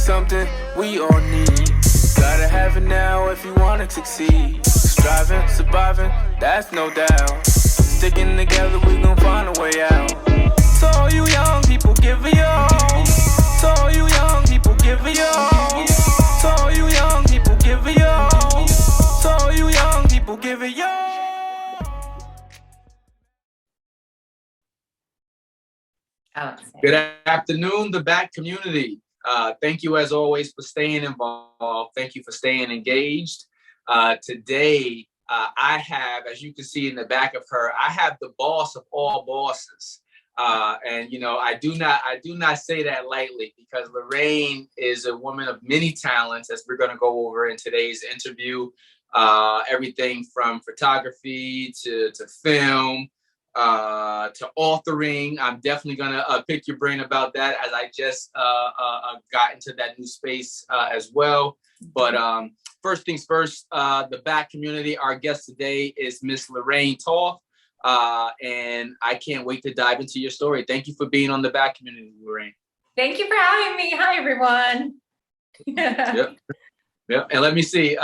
something we all need. Gotta have it now if you wanna succeed. Striving, surviving, that's no doubt. Sticking together, we gon' find a way out. To all you young people, give it your all. To all you young people, give it your all. To all you young people, give it your all. To all you young people, give it your all. Good afternoon, the back community. Thank you as always for staying involved. Thank you for staying engaged. Today, I have, as you can see in the back of her, I have the boss of all bosses. And you know, I do not say that lightly, because Lorraine is a woman of many talents, as we're going to go over in today's interview. Everything from photography to film, to authoring. I'm definitely gonna pick your brain about that, as I just got into that new space as well. But first things first, the back community, our guest today is Miss Lorraine Toth, and I can't wait to dive into your story. Thank you for being on the back community, Lorraine. Thank you for having me. Hi, everyone. Yep. And let me see,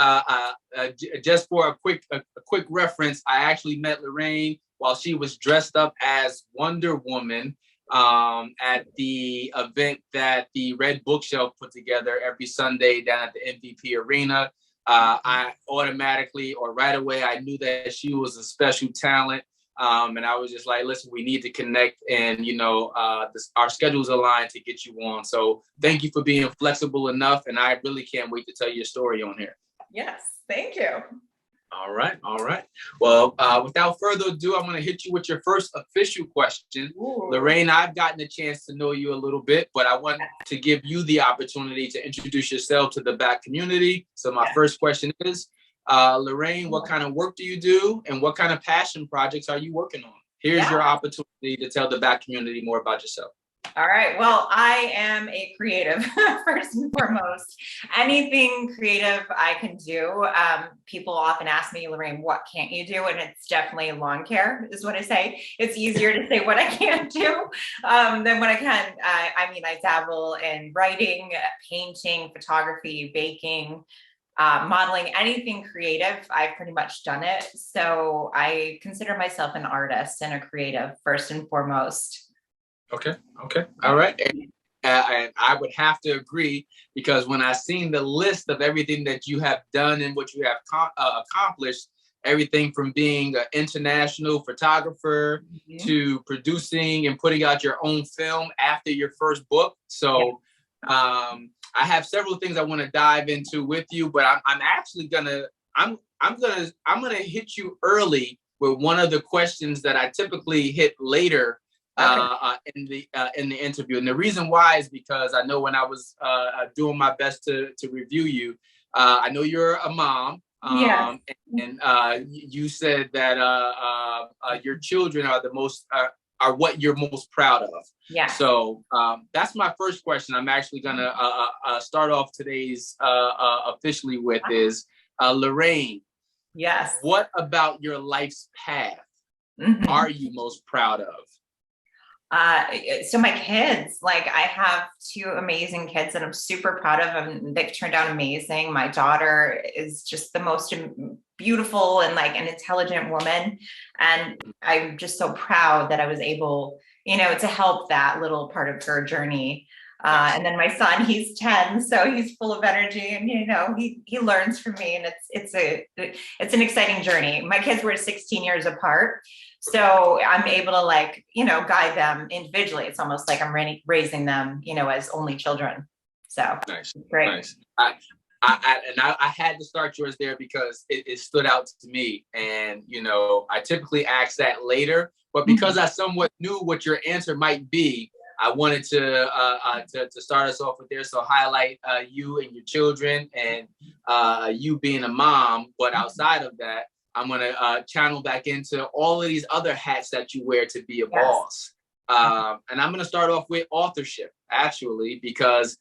just for a quick reference, I actually met Lorraine while she was dressed up as Wonder Woman at the event that the Red Bookshelf put together every Sunday down at the MVP Arena. I automatically, or right away, I knew that she was a special talent. And I was just like, listen, we need to connect, and, you know, our schedules aligned to get you on. So thank you for being flexible enough. And I really can't wait to tell you your story on here. Yes, thank you. All right. Well, without further ado, I'm going to hit you with your first official question. Ooh. Lorraine, I've gotten a chance to know you a little bit, but I want to give you the opportunity to introduce yourself to the back community. So my first question is, Lorraine, what kind of work do you do, and what kind of passion projects are you working on? Here's your opportunity to tell the back community more about yourself. All right. Well, I am a creative, first and foremost. Anything creative I can do. People often ask me, Lorraine, what can't you do? And it's definitely lawn care is what I say. It's easier to say what I can't do than what I can. I mean, I dabble in writing, painting, photography, baking, modeling, anything creative. I've pretty much done it. So I consider myself an artist and a creative first and foremost. Okay. All right. And I would have to agree, because when I seen the list of everything that you have done and what you have accomplished, everything from being an international photographer to producing and putting out your own film after your first book. So I have several things I want to dive into with you, but I'm actually gonna hit you early with one of the questions that I typically hit later in the interview. And the reason why is because I know when I was doing my best to review you, I know you're a mom. And you said that your children are the most are what you're most proud of. Yeah. So that's my first question. I'm actually gonna start off today's officially with is Lorraine. Yes. What about your life's path are you most proud of? So my kids, like I have two amazing kids that I'm super proud of, and they've turned out amazing. My daughter is just the most beautiful and like an intelligent woman. And I'm just so proud that I was able, you know, to help that little part of her journey. And then my son, he's 10, so he's full of energy, and you know, he learns from me, and it's an exciting journey. My kids were 16 years apart, so I'm able to, like, you know, guide them individually. It's almost like I'm raising them, you know, as only children. So nice, great. Nice. I had to start yours there because it stood out to me, and you know, I typically ask that later, but because I somewhat knew what your answer might be, I wanted to start us off with there. So highlight you and your children, and you being a mom. But outside of that, I'm going to channel back into all of these other hats that you wear to be a boss. And I'm going to start off with authorship, actually, because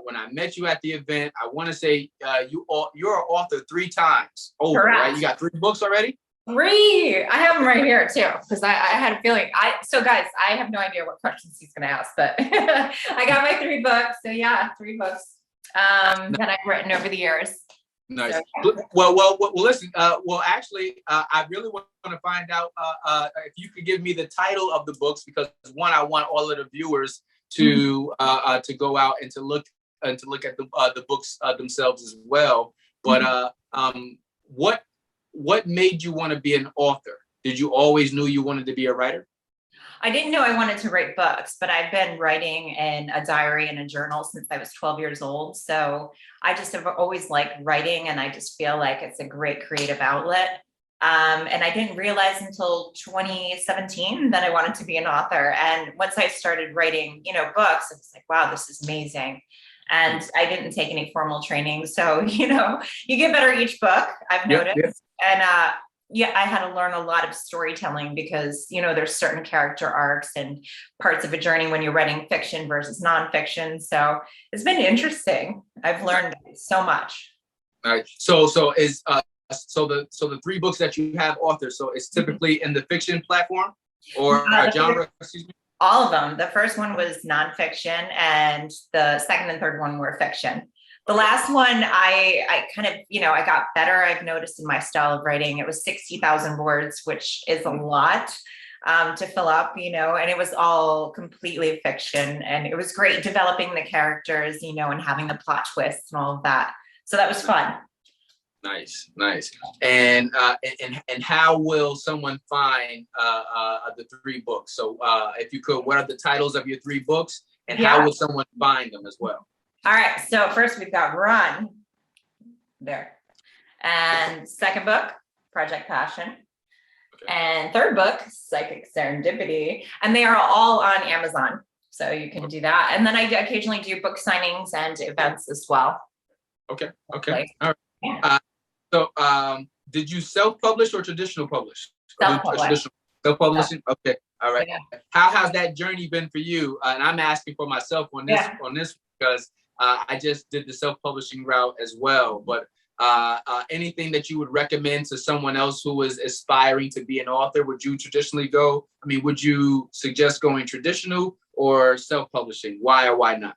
when I met you at the event, I want to say you're an author 3 times over, right? You got 3 books already? Three. I have them right here too, because I had a feeling. So guys, I have no idea what questions he's going to ask, but I got my 3 books. So yeah, 3 books that I've written over the years. Nice. So, yeah. Well, listen. Actually, I really want to find out if you could give me the title of the books, because one, I want all of the viewers to go out and to look at the books themselves as well. But what made you want to be an author? Did you always knew you wanted to be a writer? I didn't know I wanted to write books, but I've been writing in a diary and a journal since I was 12 years old. So I just have always liked writing, and I just feel like it's a great creative outlet. And I didn't realize until 2017 that I wanted to be an author. And once I started writing, books, it was like, wow, this is amazing. And I didn't take any formal training. So, you get better each book, I've noticed. Yeah. And I had to learn a lot of storytelling because, there's certain character arcs and parts of a journey when you're writing fiction versus nonfiction. So it's been interesting. I've learned so much. All right. So the 3 books that you have authored, so it's typically in the fiction platform or genre, excuse me? All of them. The first one was nonfiction, and the second and third one were fiction. The last one, I kind of, I got better. I've noticed in my style of writing, it was 60,000 words, which is a lot to fill up, and it was all completely fiction. And it was great developing the characters, and having the plot twists and all of that. So that was fun. Nice. And how will someone find the 3 books? So if you could, what are the titles of your 3 books, and how will someone find them as well? All right. So first we've got Run there, and second book, Project Passion, and third book, Psychic Serendipity, and they are all on Amazon. So you can do that. And then I occasionally do book signings and events as well. Okay. All right. Yeah. So, did you self-publish or traditional publish? Self-publishing. Yeah. Okay. All right. Yeah. How has that journey been for you? And I'm asking for myself on this because I just did the self-publishing route as well. But anything that you would recommend to someone else who is aspiring to be an author? Would you traditionally go? I mean, would you suggest going traditional or self-publishing? Why or why not?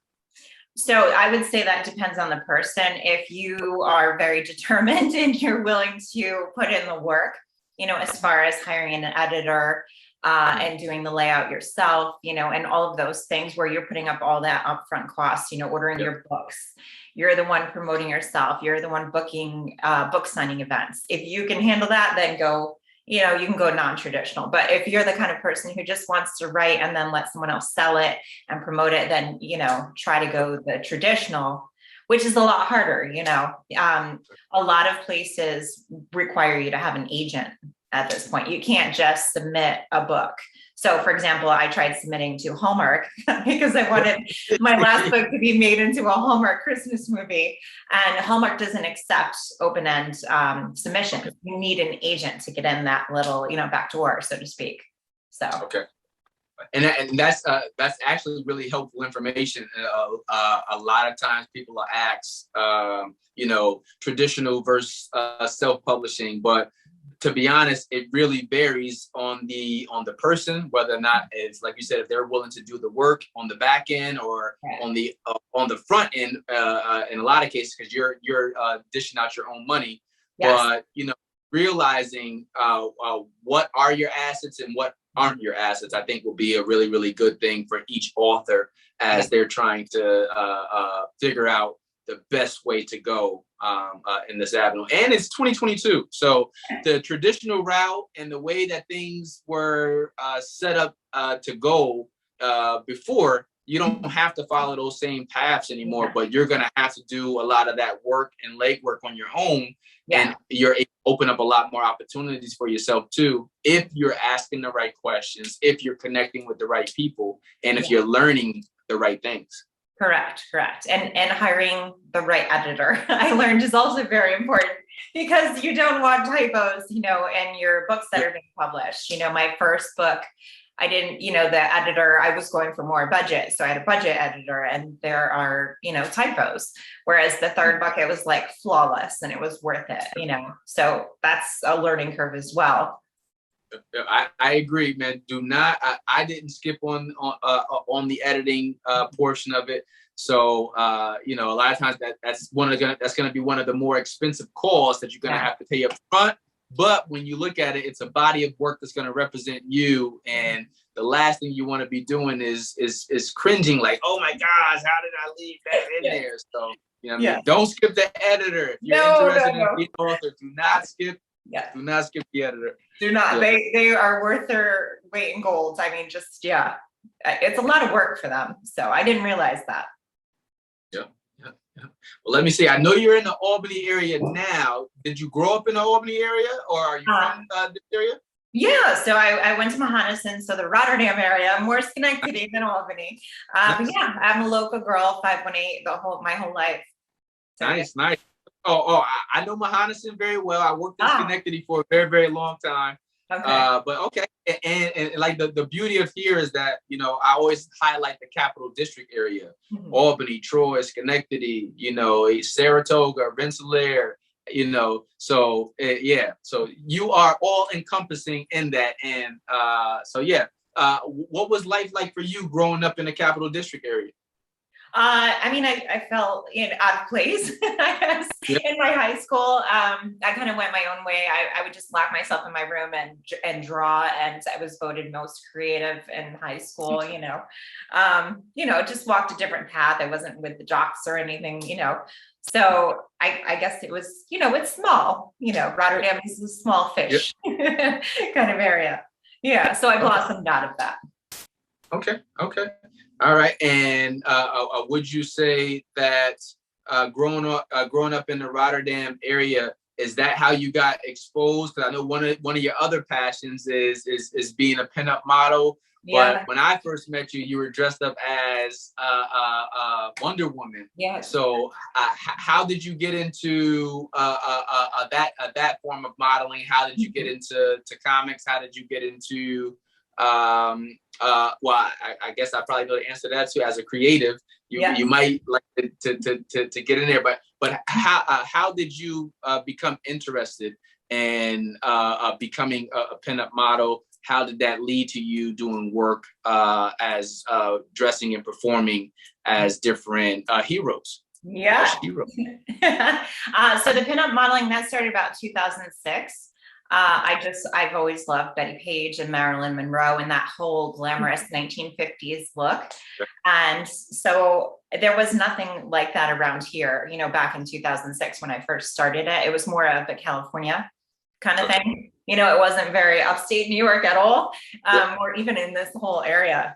So I would say that depends on the person. If you are very determined and you're willing to put in the work, as far as hiring an editor and doing the layout yourself, and all of those things where you're putting up all that upfront costs, ordering your books, you're the one promoting yourself, you're the one booking book signing events. If you can handle that, then go. You can go non-traditional. But if you're the kind of person who just wants to write and then let someone else sell it and promote it, then, try to go the traditional, which is a lot harder. A lot of places require you to have an agent at this point. You can't just submit a book. So, for example, I tried submitting to Hallmark because I wanted my last book to be made into a Hallmark Christmas movie. And Hallmark doesn't accept open-end submissions. You need an agent to get in that little, back door, so to speak. So. Okay. And that's actually really helpful information. A lot of times people are asked, traditional versus self-publishing, but to be honest, it really varies on the person, whether or not it's like you said, if they're willing to do the work on the back end or on the front end. In a lot of cases, because you're dishing out your own money, but realizing what are your assets and what aren't your assets, I think will be a really, really good thing for each author as they're trying to figure out the best way to go in this avenue. And it's 2022. So the traditional route and the way that things were set up to go before, you don't have to follow those same paths anymore, but you're going to have to do a lot of that work and legwork on your own. And you're able to open up a lot more opportunities for yourself too, if you're asking the right questions, if you're connecting with the right people, and if you're learning the right things. Correct. And hiring the right editor, I learned, is also very important, because you don't want typos, in your books that are being published. My first book, I didn't, the editor, I was going for more budget. So I had a budget editor, and there are, typos. Whereas the third bucket was like flawless and it was worth it. So that's a learning curve as well. I agree, man. Do not. I didn't skip on the editing portion of it. So a lot of times that's going to be one of the more expensive costs that you're going to have to pay up front. But when you look at it, it's a body of work that's going to represent you, and the last thing you want to be doing is cringing, like, oh my gosh, how did I leave that in there? So I mean? Don't skip the editor. If you're interested in being an author, do not skip. Yeah. Do not skip the editor. Do not. Yeah. They are worth their weight in gold. I mean, it's a lot of work for them. So I didn't realize that. Yeah. Well, let me see. I know you're in the Albany area now. Did you grow up in the Albany area, or are you from this area? Yeah. So I went to Mohonasen, so the Rotterdam area, more Schenectady than Albany. But yeah, I'm a local girl, 518 my whole life. So, nice. I know Mohonasen very well. I worked in Schenectady for a very, very long time. Okay. But okay. And like the beauty of here is that, I always highlight the Capital District area, Albany, Troy, Schenectady, Saratoga, Rensselaer, so so you are all encompassing in that. And what was life like for you growing up in the Capital District area? I mean, I felt out of place, I guess, in my high school. I kind of went my own way. I would just lock myself in my room and draw, and I was voted most creative in high school, just walked a different path. I wasn't with the jocks or anything, So I guess it was, it's small, Rotterdam is a small fish kind of area. Yeah. So I blossomed out of that. Okay. All right. And would you say that growing up in the Rotterdam area, is that how you got exposed? Because I know one of your other passions is being a pinup model. Yeah. But when I first met you, you were dressed up as Wonder Woman. Yeah. So how did you get into that form of modeling? How did you get into comics? How did you get into I guess I probably know the answer to that too. As a creative, you might like to get in there, but how did you become interested in becoming a pinup model? How did that lead to you doing work as dressing and performing as different heroes? Yeah. So the pinup modeling, that started about 2006. I've always loved Betty Page and Marilyn Monroe and that whole glamorous 1950s look. And so there was nothing like that around here, back in 2006 when I first started it. It was more of a California kind of thing. It wasn't very upstate New York at all, or even in this whole area,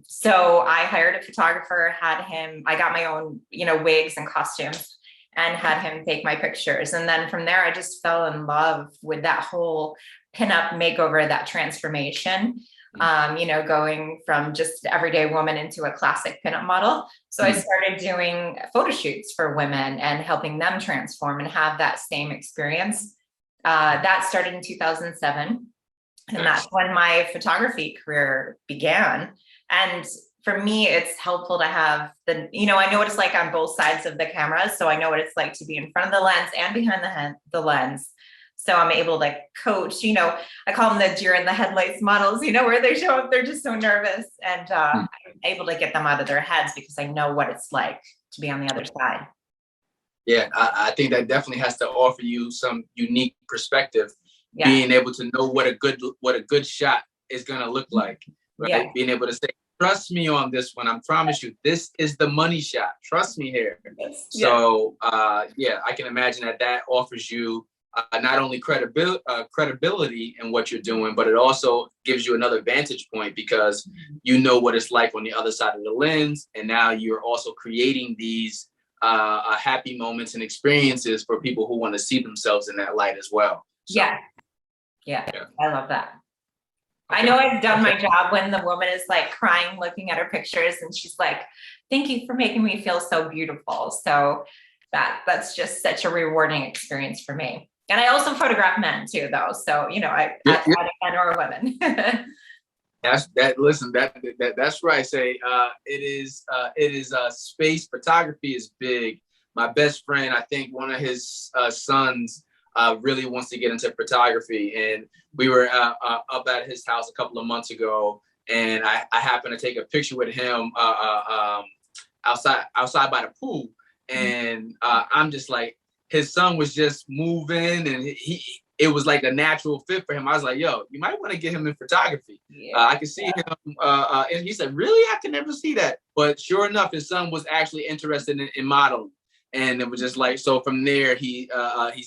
so I hired a photographer, I got my own, wigs and costumes, and had him take my pictures. And then from there, I just fell in love with that whole pinup makeover, that transformation, going from just everyday woman into a classic pinup model. So I started doing photo shoots for women and helping them transform and have that same experience. That started in 2007. And that's when my photography career began. And for me, it's helpful to have I know what it's like on both sides of the camera. So I know what it's like to be in front of the lens and behind the lens. So I'm able to coach, I call them the deer in the headlights models, where they show up, they're just so nervous, and I'm able to get them out of their heads because I know what it's like to be on the other side. Yeah, I think that definitely has to offer you some unique perspective, being able to know what a good shot is going to look like, right? Yeah. Being able to say, trust me on this one. I promise you, this is the money shot. Trust me here. Yes. So, I can imagine that offers you not only credibility in what you're doing, but it also gives you another vantage point because you know what it's like on the other side of the lens. And now you're also creating these happy moments and experiences for people who want to see themselves in that light as well. So, yeah. I love that. Okay. I know I've done my job when the woman is crying, looking at her pictures, and she's like, thank you for making me feel so beautiful. So that's just such a rewarding experience for me. And I also photograph men too, though. So, I men or women. Listen, that's right. Say it is space photography is big. My best friend, I think one of his sons really wants to get into photography, and we were up at his house a couple of months ago, and I happened to take a picture with him outside by the pool, and I'm just like, his son was just moving, and it was like a natural fit for him. I was like, yo, you might want to get him in photography. Yeah. I could see him. And he said, really? I can never see that. But sure enough, his son was actually interested in modeling. And it was just like, so from there, he's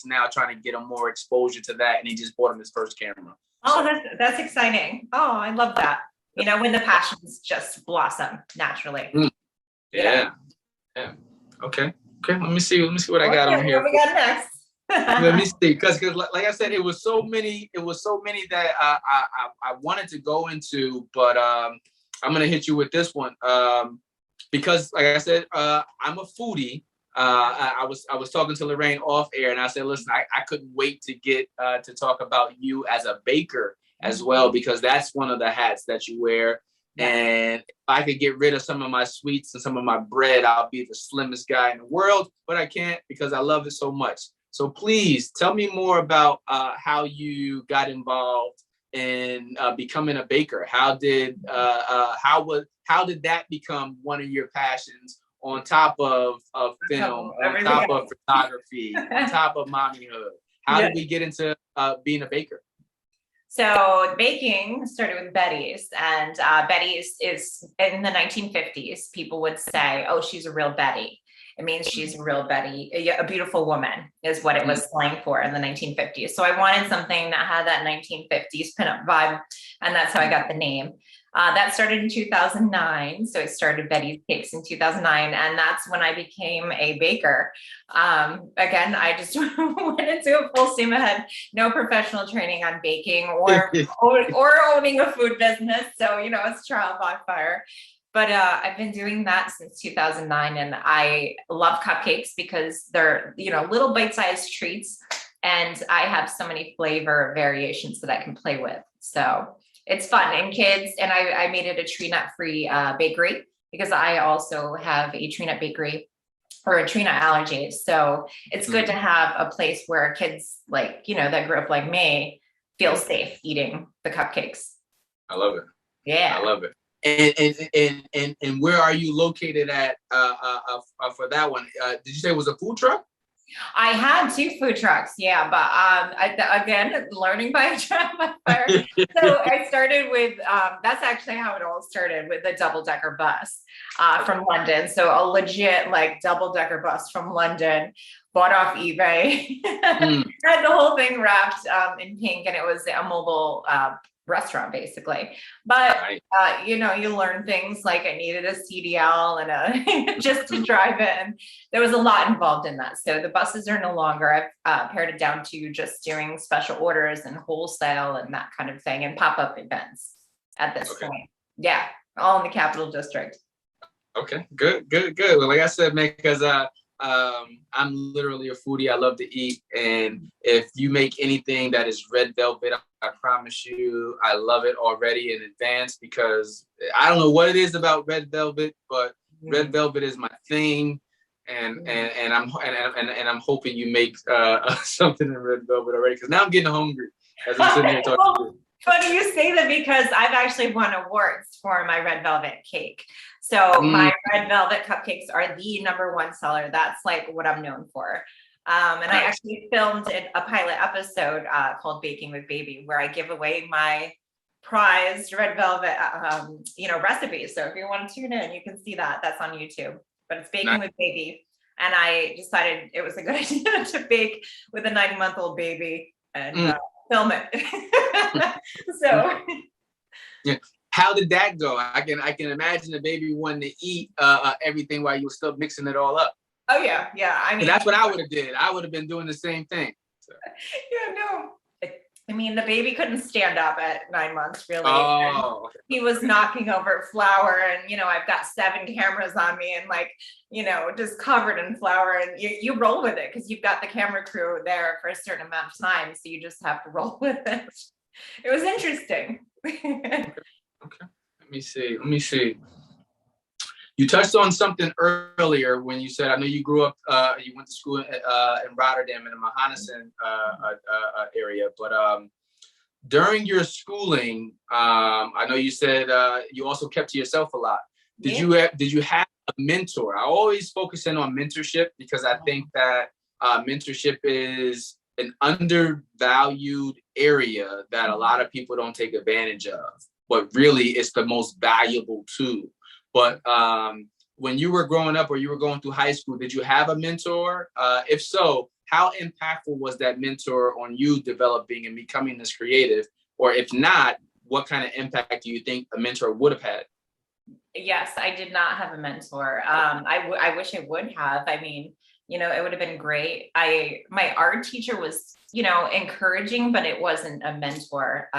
now trying to get him more exposure to that. And he just bought him his first camera. Oh, that's exciting. Oh, I love that. You know, when the passions just blossom naturally. Yeah. Okay. Let me see what I got on here. What we got next? Let me see, because like I said, it was so many that I wanted to go into, but I'm gonna hit you with this one because, like I said, I'm a foodie. I was talking to Lorraine off air, and I said, listen, I couldn't wait to get to talk about you as a baker as well, because that's one of the hats that you wear. And if I could get rid of some of my sweets and some of my bread, I'll be the slimmest guy in the world, but I can't because I love it so much. So please tell me more about how you got involved in becoming a baker. How did that become one of your passions on top of film, on top of photography, on top of mommyhood? How did we get into being a baker? So baking started with Betty's, and Betty's is in the 1950s. People would say, "Oh, she's a real Betty." It means she's a real Betty, a beautiful woman is what it was slang for in the 1950s. So I wanted something that had that 1950s pinup vibe, and that's how I got the name. That started in 2009. So it started Betty's Cakes in 2009. And that's when I became a baker. Again, I just went into a full steam ahead, no professional training on baking or owning a food business. So, you know, it's trial by fire. But I've been doing that since 2009. And I love cupcakes because they're, you know, little bite-sized treats. And I have so many flavor variations that I can play with. So it's fun, and kids, and I made it a tree nut free bakery because I also have a tree nut bakery or a tree nut allergy. So it's good to have a place where kids, like, you know, that grew up like me, feel safe eating the cupcakes. I love it. Yeah. I love it. And where are you located at for that one? Did you say it was a food truck? I had 2 food trucks, yeah, but again, learning by trial by fire. So I started with, that's actually how it all started, with a double-decker bus from London. So a legit like double-decker bus from London, bought off eBay, had the whole thing wrapped in pink, and it was a mobile restaurant basically. But you know, you learn things like I needed a CDL and a just to drive it, and there was a lot involved in that. So the buses are no longer. I've pared it down to just doing special orders and wholesale and that kind of thing, and pop-up events at this point. Yeah, all in the Capital District. Okay, good. Well, like I said, man, because I'm literally a foodie. I love to eat, and if you make anything that is red velvet, I promise you, I love it already in advance, because I don't know what it is about red velvet, but red velvet is my thing, and I'm hoping you make something in red velvet already, because now I'm getting hungry as I'm sitting here talking to you. Funny you say that, because I've actually won awards for my red velvet cake. So my red velvet cupcakes are the #1 seller. That's like what I'm known for. And I actually filmed a pilot episode called Baking with Baby, where I give away my prized red velvet, you know, recipes. So if you want to tune in, you can see that. That's on YouTube. But it's Baking with Baby. And I decided it was a good idea to bake with a 9-month-old baby and film it. So yeah. How did that go? I can imagine the baby wanting to eat everything while you were still mixing it all up. Oh yeah. I mean, that's what I would have did. I would have been doing the same thing. So. Yeah, no. I mean, the baby couldn't stand up at 9 months, really. Oh. He was knocking over flour, and, you know, I've got 7 cameras on me, and, like, you know, just covered in flour, and you roll with it because you've got the camera crew there for a certain amount of time, so you just have to roll with it. It was interesting. Okay. Let me see. You touched on something earlier when you said, I know you grew up, you went to school in Rotterdam in the Mahanasen area, but during your schooling, I know you said you also kept to yourself a lot. Did you have a mentor? I always focus in on mentorship because I think that mentorship is an undervalued area that a lot of people don't take advantage of, but really it's the most valuable tool. But when you were growing up or you were going through high school, did you have a mentor? If so, how impactful was that mentor on you developing and becoming this creative? Or if not, what kind of impact do you think a mentor would have had? Yes, I did not have a mentor. I wish I would have. I mean, it would have been great. My art teacher was, encouraging, but it wasn't a mentor.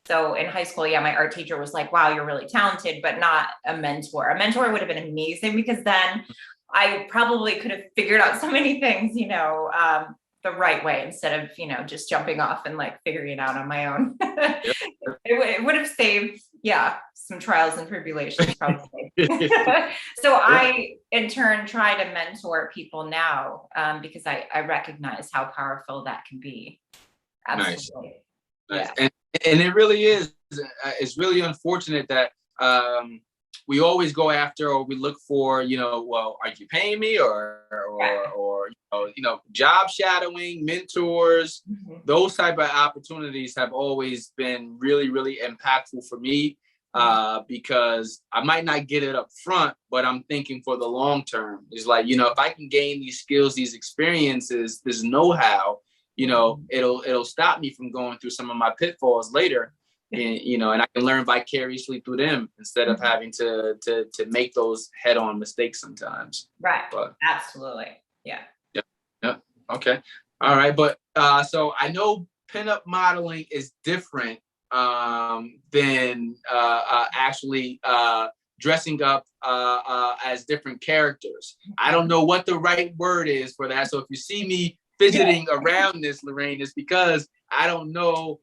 So in high school, my art teacher was like, wow, you're really talented, but not a mentor. A mentor would have been amazing because then I probably could have figured out so many things, the right way instead of, just jumping off and like figuring it out on my own. Yep. It would have saved, some trials and tribulations probably. So I, in turn, try to mentor people now because I recognize how powerful that can be. Absolutely. Nice. Yeah. And it really is, it's really unfortunate that we always go after or we look for, well, are you paying me or job shadowing, mentors, those type of opportunities have always been really, really impactful for me because I might not get it up front, but I'm thinking for the long term. It's like, if I can gain these skills, these experiences, this know-how, it'll stop me from going through some of my pitfalls later. And I can learn vicariously through them instead of having to make those head-on mistakes sometimes. Right. But, absolutely. Yeah. Okay. All right. But so I know pinup modeling is different than actually dressing up as different characters. I don't know what the right word is for that. So if you see me fidgeting around this, Lorraine, it's because I don't know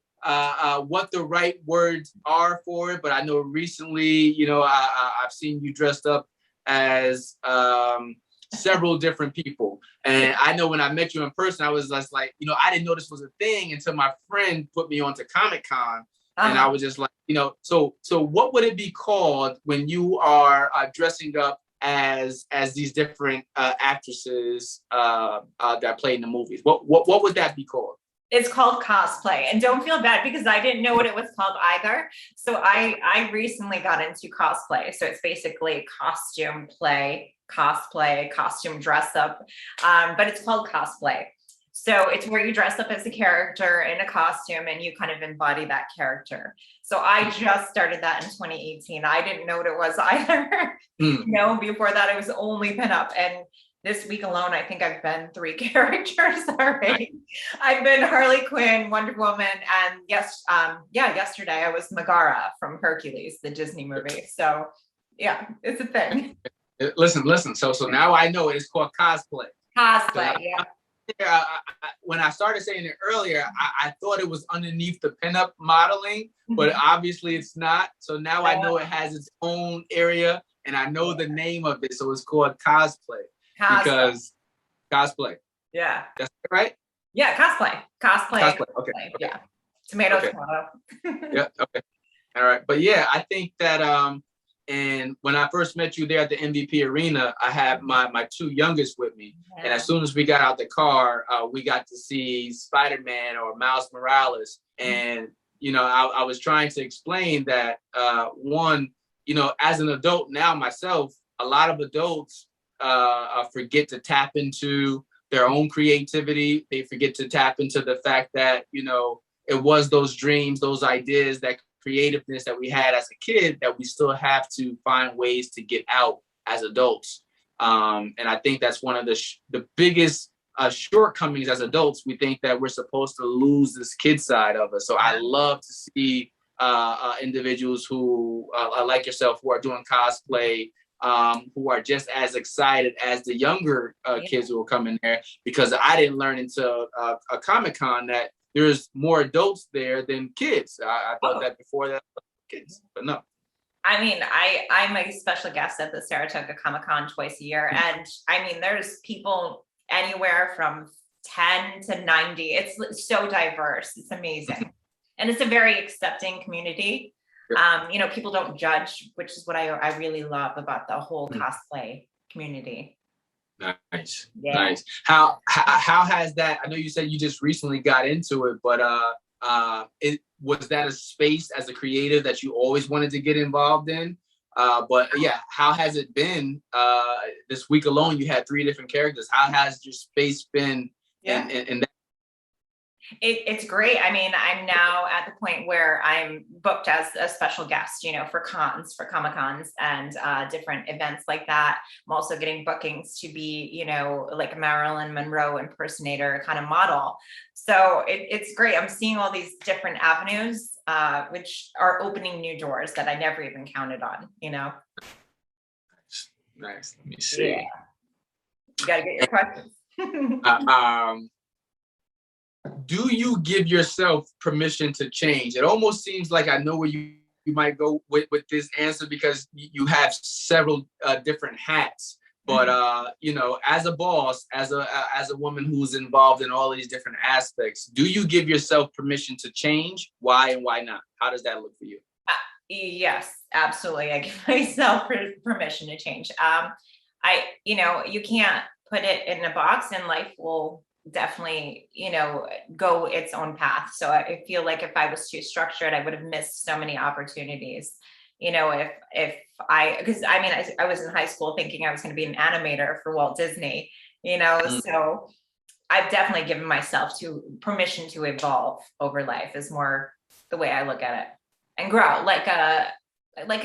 what the right words are for it, but I know recently, I've seen you dressed up as several different people. And I know when I met you in person, I was just like, I didn't know this was a thing until my friend put me onto Comic-Con. And I was just like, so what would it be called when you are dressing up as these different actresses that play in the movies? What would that be called? It's called cosplay, and don't feel bad because I didn't know what it was called either. So I recently got into cosplay. So it's basically costume play, cosplay, costume dress up, but it's called cosplay. So it's where you dress up as a character in a costume and you kind of embody that character. So I just started that in 2018. I didn't know what it was either. Before that it was only pinup, and this week alone, I think I've been 3 characters already. I've been Harley Quinn, Wonder Woman, and yesterday I was Megara from Hercules, the Disney movie. So yeah, it's a thing. Listen. So now I know it's called cosplay. Cosplay, when I started saying it earlier, I thought it was underneath the pinup modeling, but obviously it's not. So now I know it has its own area, and I know the name of it. So it's called cosplay. Because cosplay. Yeah. That's right? Yeah, cosplay. Okay. Yeah. Tomato. Yeah, okay. All right. But yeah, I think that and when I first met you there at the MVP Arena, I had my 2 youngest with me. Yeah. And as soon as we got out the car, we got to see Spider-Man or Miles Morales. And, I was trying to explain that one, as an adult now myself, a lot of adults forget to tap into their own creativity. They forget to tap into the fact that, it was those dreams, those ideas, that creativeness that we had as a kid that we still have to find ways to get out as adults. And I think that's one of the biggest shortcomings as adults. We think that we're supposed to lose this kid side of us. So I love to see individuals who like yourself who are doing cosplay, who are just as excited as the younger kids who will come in there, because I didn't learn until a Comic-Con that there's more adults there than kids. I thought that before that. kids, but no. I mean, I'm a special guest at the Saratoga Comic-Con twice a year. And I mean, there's people anywhere from 10 to 90. It's so diverse. It's amazing. And it's a very accepting community. You know, people don't judge, which is what I really love about the whole cosplay community. Nice. Yeah. Nice. How has that, I know you said you just recently got into it, but was that a space as a creative that you always wanted to get involved in? But yeah, how has it been? This week alone, you had 3 different characters. How has your space been in that? It's great. I mean, I'm now at the point where I'm booked as a special guest, you know, for cons, for Comic-Cons and different events like that. I'm also getting bookings to be, you know, like a Marilyn Monroe impersonator kind of model. So it's great. I'm seeing all these different avenues, which are opening new doors that I never even counted on, you know? Nice. Let me see. Yeah. You got to get your questions. Do you give yourself permission to change? It almost seems like I know where you might go with this answer, because you have several different hats. But you know, as a boss, as a woman who's involved in all of these different aspects, do you give yourself permission to change? Why and why not? How does that look for you? Yes, absolutely. I give myself permission to change. You know, you can't put it in a box, and life will definitely, you know, go its own path. So I feel like if I was too structured, I would have missed so many opportunities. You know, because I mean, I was in high school thinking I was going to be an animator for Walt Disney, you know, so I've definitely given myself permission to evolve over life is more the way I look at it, and grow like a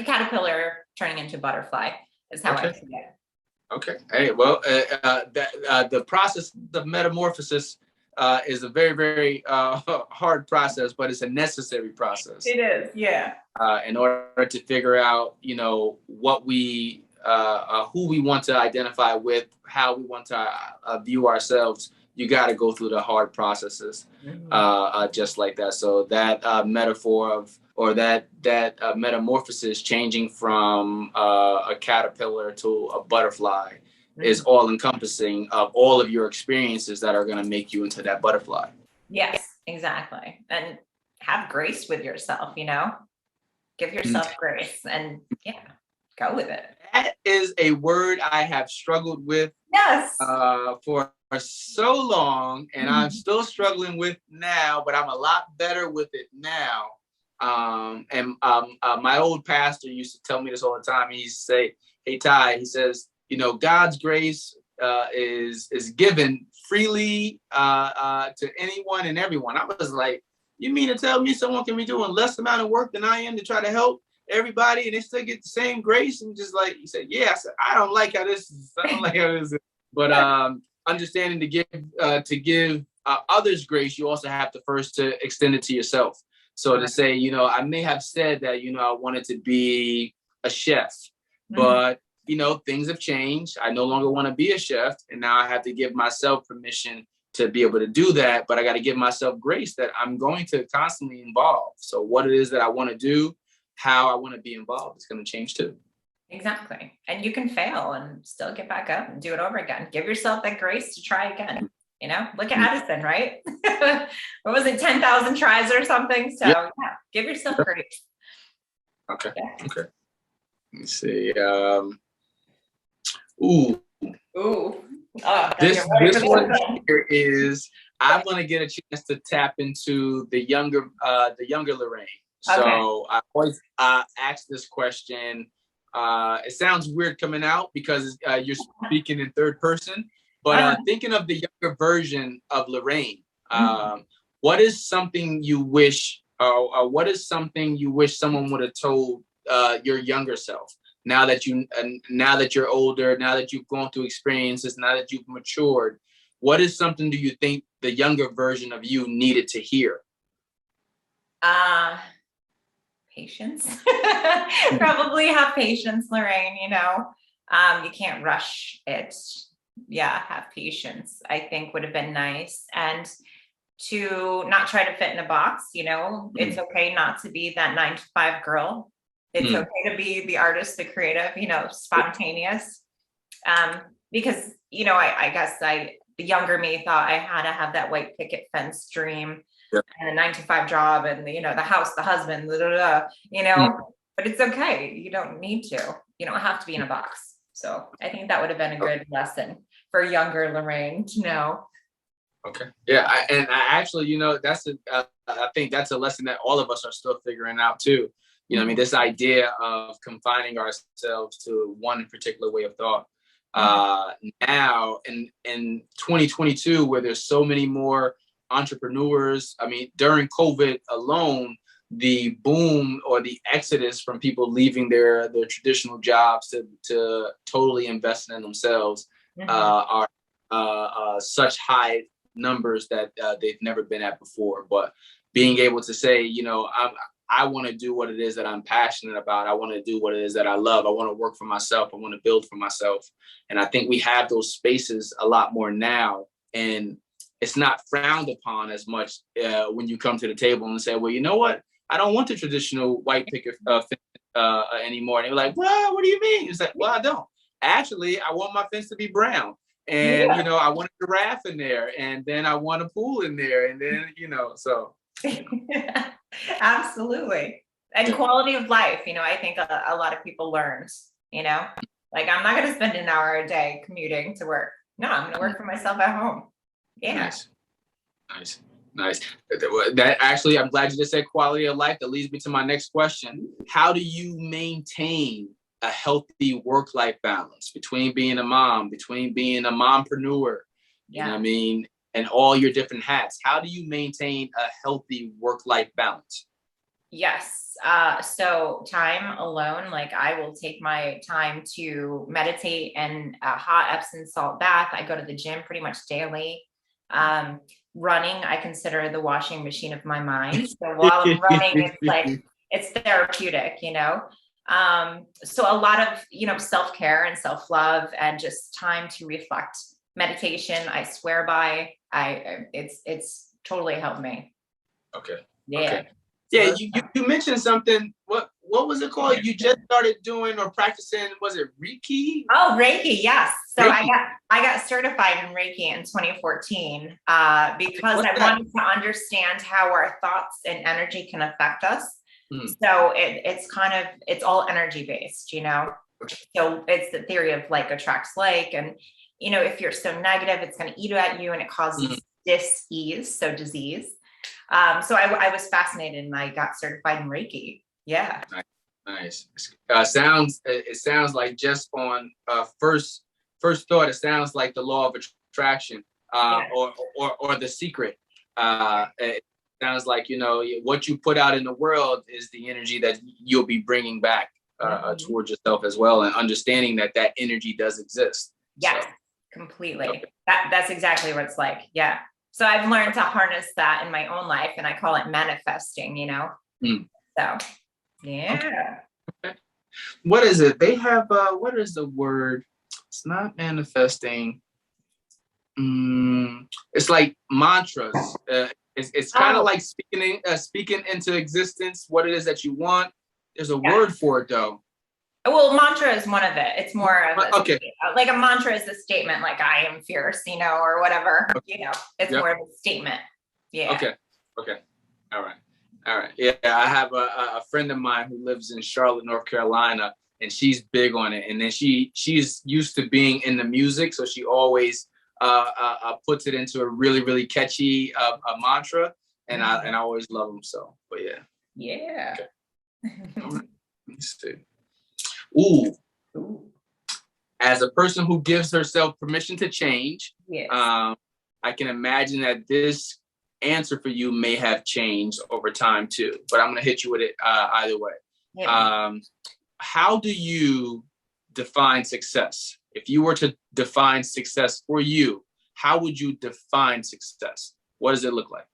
caterpillar turning into a butterfly is how I see it. Okay. Hey, well, the process of metamorphosis is a very, very hard process, but it's a necessary process. It is, yeah. In order to figure out, you know, what we, who we want to identify with, how we want to view ourselves, you got to go through the hard processes, just like that. So that metaphor of, or that metamorphosis, changing from a caterpillar to a butterfly, is all encompassing of all of your experiences that are going to make you into that butterfly. Yes, exactly. And have grace with yourself, you know, give yourself grace, and go with it. That is a word I have struggled with for so long, and I'm still struggling with now, but I'm a lot better with it now. My old pastor used to tell me this all the time. He used to say, "Hey, Ty," he says, "you know, God's grace is given freely to anyone and everyone." I was like, "You mean to tell me someone can be doing less amount of work than I am to try to help everybody, and they still get the same grace?" And just like he said, "Yeah." I said, "I don't like how this is." I don't like how this is. But understanding to give others grace, you also have to first to extend it to yourself. So to say, you know, I may have said that, you know, I wanted to be a chef, but, you know, things have changed. I no longer want to be a chef. And now I have to give myself permission to be able to do that. But I got to give myself grace that I'm going to constantly evolve. So what it is that I want to do, how I want to be involved, is going to change too. Exactly. And you can fail and still get back up and do it over again. Give yourself that grace to try again. You know, look at Addison, right? What was it, 10,000 tries or something? So give yourself grace. Okay. Okay. Let me see. Ooh. This one here is, I'm gonna get a chance to tap into the younger Lorraine. So I always ask this question. It sounds weird coming out because you're speaking in third person. But thinking of the younger version of Lorraine, what is something you wish, what is something you wish someone would have told your younger self? Now that you're older, now that you've gone through experiences, now that you've matured, what is something do you think the younger version of you needed to hear? Patience. Probably have patience, Lorraine. You know, you can't rush it. Have patience, I think would have been nice. And to not try to fit in a box. It's okay not to be that 9 to 5 girl. It's okay to be the artist, the creative, spontaneous. Because, I guess the younger me thought I had to have that white picket fence dream and a 9 to 5 job and, the house, the husband, but it's okay. You don't need to. You don't have to be in a box. So I think that would have been a good lesson for younger Lorraine to know. Okay. Yeah. I actually, I think that's a lesson that all of us are still figuring out too. I mean, this idea of confining ourselves to one particular way of thought. Now in 2022, where there's so many more entrepreneurs, I mean, during COVID alone, the boom or the exodus from people leaving their traditional jobs to totally investing in themselves are such high numbers that they've never been at before. But being able to say, I want to do what it is that I'm passionate about. I want to do what it is that I love. I want to work for myself. I want to build for myself. And I think we have those spaces a lot more now. And it's not frowned upon as much when you come to the table and say, well, you know what? I don't want the traditional white picket anymore. And they're like, well, what do you mean? It's like, well, I don't. Actually, I want my fence to be brown. And, I want a giraffe in there. And then I want a pool in there. And then, so. Absolutely. And quality of life, I think a lot of people learn, like I'm not going to spend an hour a day commuting to work. No, I'm going to work for myself at home. Yeah. Nice. That actually, I'm glad you just said quality of life. That leads me to my next question. How do you maintain a healthy work-life balance between being a mom, between being a mompreneur, you know what I mean, and all your different hats? How do you maintain a healthy work-life balance? Yes. So time alone, like I will take my time to meditate and a hot Epsom salt bath. I go to the gym pretty much daily. Running, I consider the washing machine of my mind. So while I'm running, it's like, it's therapeutic, so a lot of, self-care and self-love and just time to reflect. Meditation, I swear by, it's totally helped me. Okay. Yeah. Okay. Yeah. You mentioned something. What was it called? You just started doing or practicing, was it Reiki? Oh, Reiki. Yes. So Reiki. I got certified in Reiki in 2014 because I wanted to understand how our thoughts and energy can affect us. So it's all energy based, so it's the theory of like attracts like, and, if you're so negative, it's going to eat at you and it causes dis-ease. So disease. So I was fascinated and I got certified in Reiki. Yeah. Nice. It sounds like just on first thought, it sounds like the law of attraction or the secret. It sounds like, what you put out in the world is the energy that you'll be bringing back towards yourself as well. And understanding that energy does exist. Yes, so. Completely. Okay. That's exactly what it's like. Yeah. So I've learned to harness that in my own life and I call it manifesting, So, yeah. Okay. What is it? They have, what is the word? It's not manifesting. It's like mantras. It's kind of like speaking into existence what it is that you want. There's a word for it though. Well, mantra is one of it. It's more of like a mantra is a statement, like I am fierce, or whatever. It's more of a statement. Yeah. Okay. All right. Yeah, I have a friend of mine who lives in Charlotte, North Carolina, and she's big on it. And then she's used to being in the music, so she always puts it into a really, really catchy mantra, and I always love them. So, but yeah. Yeah. Okay. All right. Let's see. Ooh. As a person who gives herself permission to change, I can imagine that this answer for you may have changed over time too. But I'm going to hit you with it either way. Yeah. How do you define success? If you were to define success for you, how would you define success? What does it look like?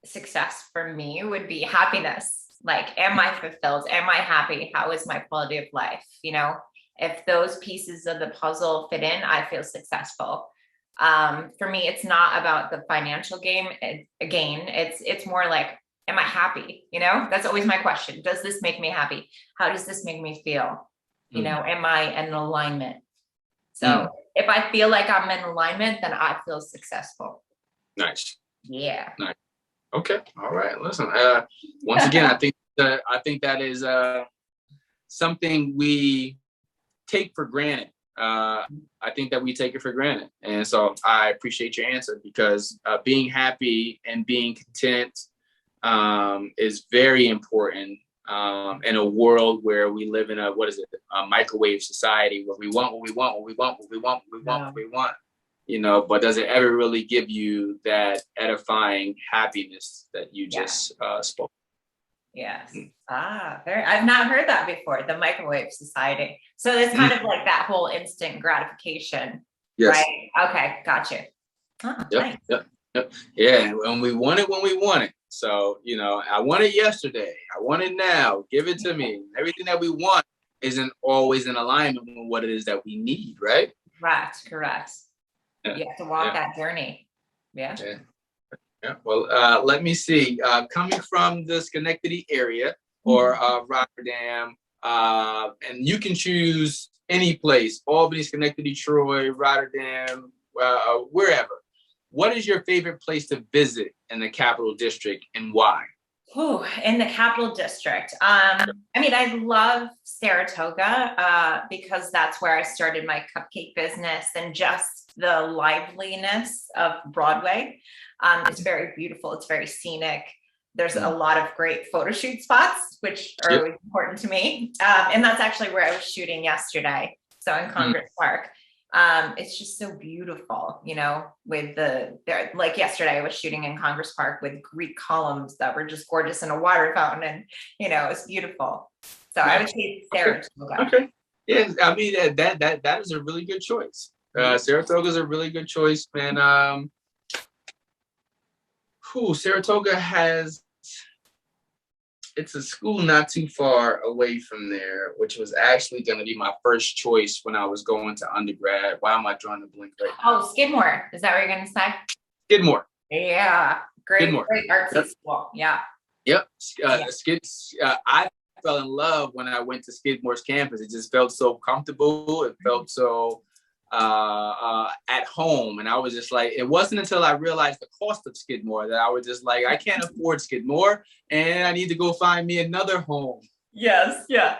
Success for me would be happiness. Like, am I fulfilled? Am I happy? How is my quality of life? If those pieces of the puzzle fit in, I feel successful. For me, it's not about the financial gain. It's more like, am I happy? You know, that's always my question. Does this make me happy? How does this make me feel? You know, am I in alignment? So if I feel like I'm in alignment, then I feel successful. Nice. Yeah. Nice. Okay. All right. Listen, once again, I think that is something we take for granted. I think that we take it for granted. And so I appreciate your answer, because being happy and being content is very important in a world where we live in a microwave society, where we want what we want, what we want, what we want, what we want, what we want. You know, but does it ever really give you that edifying happiness that you just spoke? Yes. I've not heard that before. The microwave society. So it's kind of like that whole instant gratification. Yes. Right. Okay. Gotcha. Oh, nice. Yep. Yeah. And we want it when we want it. So, you know, I want it yesterday. I want it now. Give it to me. Everything that we want isn't always in alignment with what it is that we need. Right. Correct. You have to walk that journey. Yeah. Well, let me see. Coming from the Schenectady area or Rotterdam, and you can choose any place: Albany, Schenectady, Troy, Rotterdam, wherever. What is your favorite place to visit in the Capital District, and why? In the Capital District. I mean, I love Saratoga because that's where I started my cupcake business, and just the liveliness of Broadway. It's very beautiful. It's very scenic. There's a lot of great photo shoot spots, which are always important to me. And that's actually where I was shooting yesterday. So in Congress Park. It's just so beautiful, you know, with like yesterday I was shooting in Congress Park with Greek columns that were just gorgeous, and a water fountain, and, you know, it's beautiful. So I would say Saratoga. Okay. Yeah, I mean, that is a really good choice. Saratoga is a really good choice, man. Saratoga it's a school not too far away from there, which was actually going to be my first choice when I was going to undergrad. Why am I drawing the blank right now? Skidmore. Is that what you're going to say? Skidmore. Yeah. Great artsy Yep. school. Yeah. Yep. I fell in love when I went to Skidmore's campus. It just felt so comfortable. It felt so at home, and I was just like, it wasn't until I realized the cost of Skidmore that I was just like, I can't afford Skidmore, and I need to go find me another home. Yes. Yeah.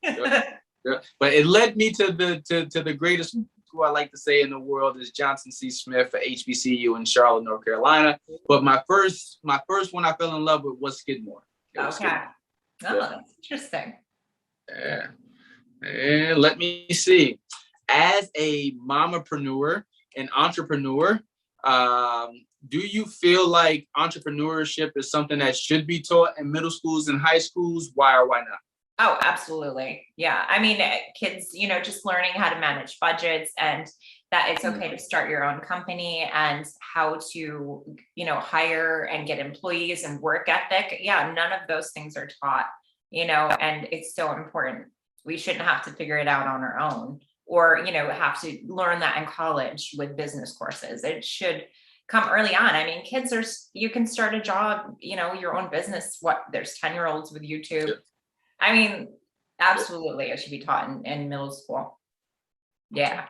But it led me to the greatest school I like to say in the world is Johnson C. Smith at HBCU in Charlotte, North Carolina. But my first one I fell in love with was Skidmore. Skidmore. That's interesting. Yeah. And let me see. As a mompreneur and entrepreneur, do you feel like entrepreneurship is something that should be taught in middle schools and high schools? Why or why not? Oh, absolutely. Yeah. I mean, kids, you know, just learning how to manage budgets, and that it's okay to start your own company, and how to, you know, hire and get employees and work ethic. Yeah. None of those things are taught, you know, and it's so important. We shouldn't have to figure it out on our own, or, you know, have to learn that in college with business courses. It should come early on. I mean, you can start a job, you know, your own business. There's 10-year-olds with YouTube. Yeah. I mean, absolutely. It should be taught in middle school. Yeah.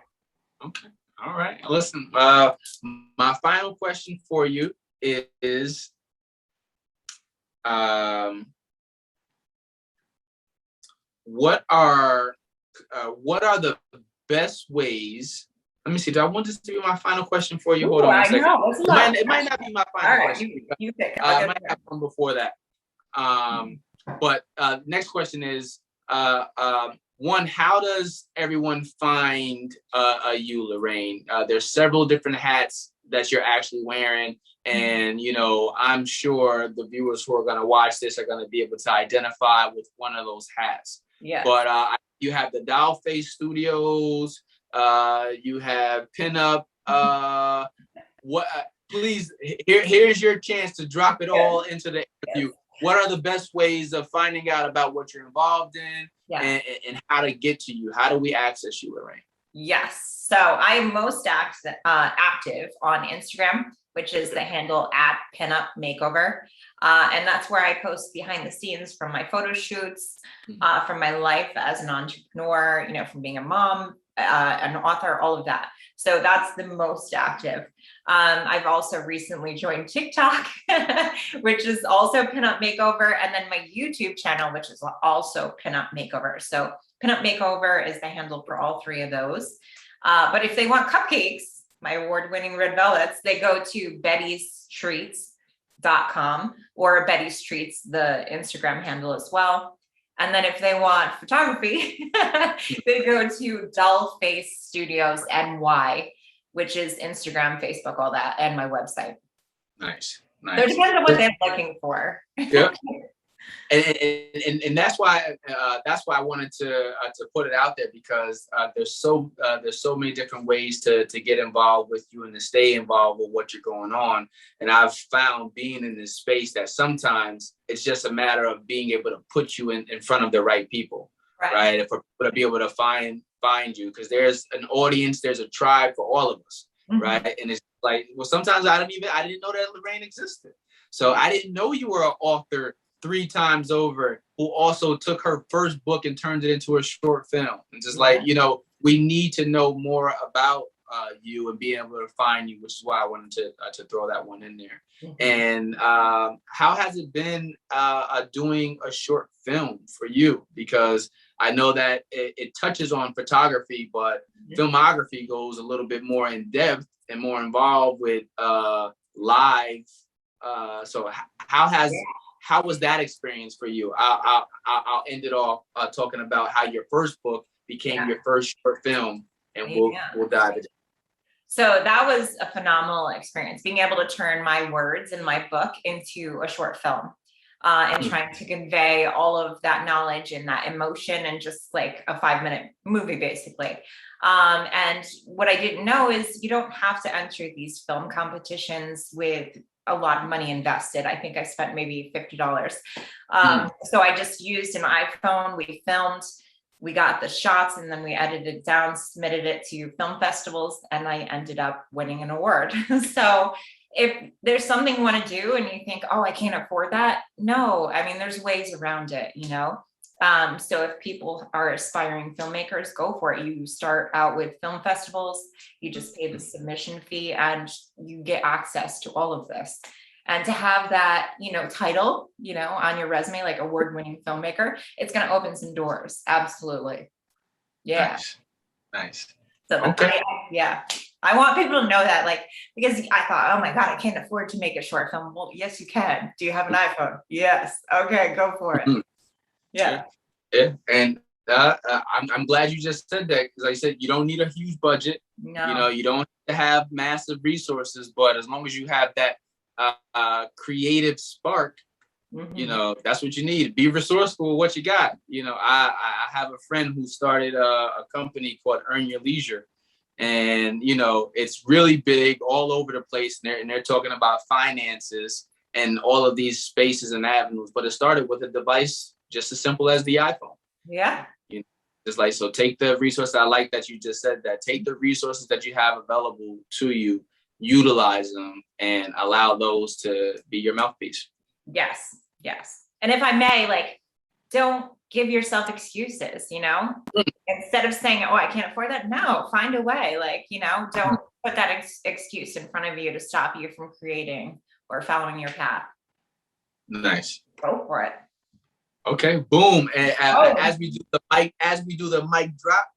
Okay. All right. Listen, my final question for you is, what are the best ways? Let me see. Do I want this to be my final question for you? Hold on a second. It might not be my final question. You pick. I might have one before that. But next question is, one, how does everyone find you, Lorraine? There's several different hats that you're actually wearing. And, you know, I'm sure the viewers who are going to watch this are going to be able to identify with one of those hats. Yeah. But you have the Doll Face Studios. You have Pinup. Please, here's your chance to drop it all into the interview. Yes. What are the best ways of finding out about what you're involved in, and how to get to you? How do we access you, Lorraine? Yes. So I am most active on Instagram, which is the handle at Pinup Makeover. And that's where I post behind the scenes from my photo shoots, from my life as an entrepreneur, from being a mom, an author, all of that. So that's the most active. I've also recently joined TikTok, which is also Pinup Makeover, and then my YouTube channel, which is also Pinup Makeover. So Pinup Makeover is the handle for all three of those. But if they want cupcakes, my award-winning red velvets, they go to bettystreets.com, or Betty's Treats, the Instagram handle as well. And then if they want photography, they go to Dull Face Studios NY, which is Instagram, Facebook, all that, and my website. Nice. So it depends on what they're looking for. Yeah. And that's why I wanted to put it out there, because there's so many different ways to get involved with you and to stay involved with what you're going on. And I've found, being in this space, that sometimes it's just a matter of being able to put you in front of the right people, right? If we're going to be able to find you, because there's an audience, there's a tribe for all of us, right? And it's like, well, sometimes I didn't know that Lorraine existed. So I didn't know you were an author 3 times over, who also took her first book and turned it into a short film. And just like, we need to know more about you and being able to find you, which is why I wanted to throw that one in there. And how has it been doing a short film for you? Because I know that it touches on photography, but filmography goes a little bit more in depth and more involved with live. So how was that experience for you? I'll end it off talking about how your first book became your first short film, and we'll dive into it. So that was a phenomenal experience, being able to turn my words in my book into a short film, and trying to convey all of that knowledge and that emotion in just like a 5-minute movie, basically. And what I didn't know is you don't have to enter these film competitions with a lot of money invested. I think I spent maybe $50. So I just used an iPhone. We filmed, we got the shots, and then we edited it down, submitted it to film festivals, and I ended up winning an award. So if there's something you want to do and you think, oh, I can't afford that. No, I mean, there's ways around it, So if people are aspiring filmmakers, go for it. You start out with film festivals, you just pay the submission fee, and you get access to all of this. And to have that, title, on your resume, like award-winning filmmaker, it's going to open some doors. Absolutely. Yeah. Nice. So okay. I want people to know that, because I thought, oh my God, I can't afford to make a short film. Well, yes, you can. Do you have an iPhone? Yes. Okay, go for it. Yeah. And I'm glad you just said that, because like I said, you don't need a huge budget. No. You don't have to have massive resources, but as long as you have that creative spark, that's what you need. Be resourceful with what you got. I have a friend who started a company called Earn Your Leisure, and it's really big all over the place, and they're talking about finances and all of these spaces and avenues, but it started with a device just as simple as the iPhone. Yeah. Just like, so take the resources. I like that you just said that. Take the resources that you have available to you, utilize them, and allow those to be your mouthpiece. Yes. And if I may, don't give yourself excuses, instead of saying, oh, I can't afford that. No, find a way. Don't put that excuse in front of you to stop you from creating or following your path. Nice. Go for it. Okay, boom. And as we do the mic drop,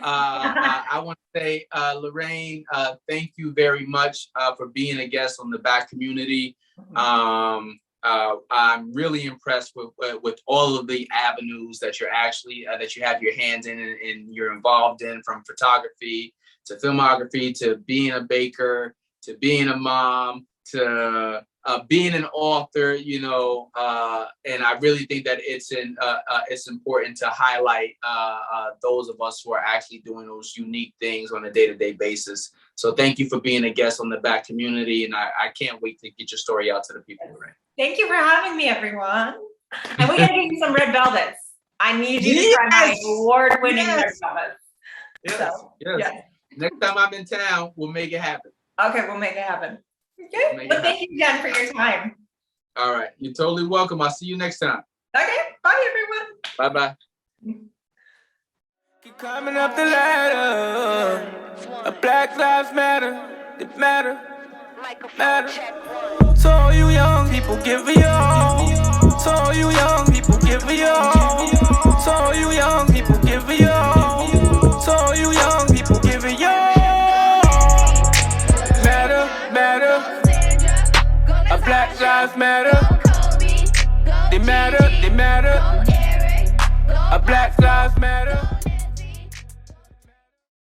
I want to say, Lorraine, thank you very much for being a guest on the Back Community. I'm really impressed with all of the avenues that you're actually that you have your hands in and you're involved in, from photography to filmography to being a baker to being a mom to being an author, and I really think that it's important to highlight those of us who are actually doing those unique things on a day-to-day basis. So thank you for being a guest on the Back Community, and I can't wait to get your story out to the people. Right? Thank you for having me, everyone. And we gotta give you some red velvets. I need you to try my award-winning red velvets. Yes, So, yes. yeah. Next time I'm in town, we'll make it happen. Okay, we'll make it happen. Okay. Well, thank you again for your time. All right. You're totally welcome. I'll see you next time. Okay. Bye, everyone. Bye-bye. Keep climbing up the ladder. A Black Lives Matter. It matter. Matter. So all you young people, give me all. So all you young people, give me all. So all you young people, give me all. So all you young people, give me all. Matter, matter. A Black Lives Matter. They matter, they matter. A Black Lives Matter.